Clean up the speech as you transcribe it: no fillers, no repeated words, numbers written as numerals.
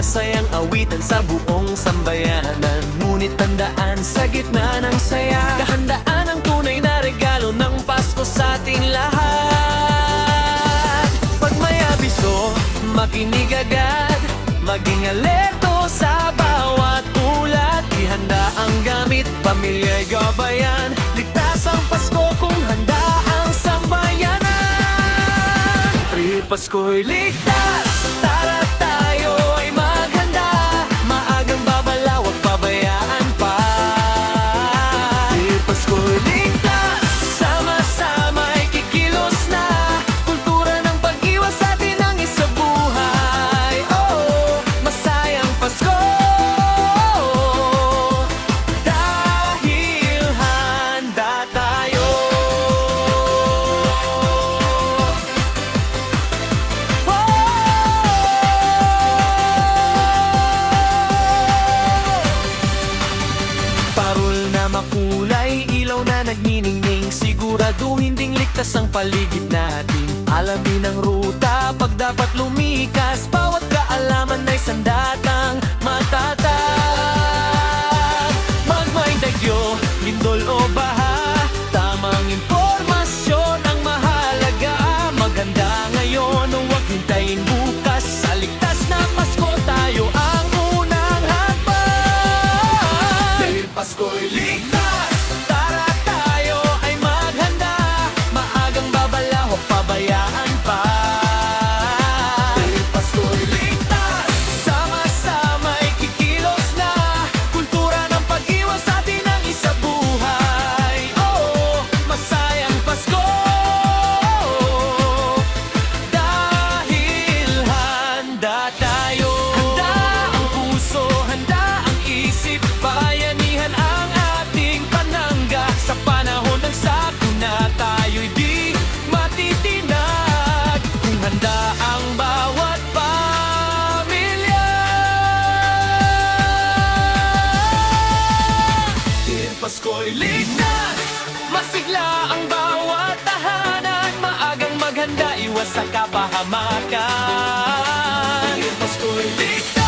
masayang awitan sa buong sambayanan. Ngunit tandaan, sa gitna ng saya, kahandaan ang tunay na regalo ng Pasko sa ating lahat. Pag may abiso, makinig agad, maging alerto sa bawat ulat. Ihanda ang gamit, pamilya'y gabayan, ligtas ang Pasko kung handa ang sambayanan. Pasko'y ligtas, tara tayo ay maghanda. Maagang babalaw, wag pabayaan pa. Pasko'y ligtas, sama-sama'y kikilos na. Kultura ng pag-iwas atin ang isabuhay. Oh, masayang Pasko, dahil handa tayo. Makulay, ilaw na nagniningning, siguraduhin ding ligtas ang paligid natin. Alamin ang ruta, pag dapat lumikas, bawat kaalaman ay sandatang matatag. Magmay dagyo, lindol o baha, tamang impormasyon ang mahalaga. Maganda ngayon, huwag hintayin bukas, sa ligtas na Pasko tayo ang unang hakbang. Dahil Pasko'y ligtas, pabayaan pa. Dahil Pasko'y ligtas, sama-sama'y kikilos na. Kultura ng pag-iwas atin ang isabuhay. Oo, masayang Pasko, dahil handa tayo. Handa ang puso, handa ang isip, bayanihan ang ating panangga. Sa panahon ng sakuna tayo'y di matitinag, kung handa ang bawat pamilya. Dahil Pasko'y ligtas, masigla ang bawat tahanan. Maagang maghanda, iwas sa kapahamakan. Dahil Pasko'y ligtas,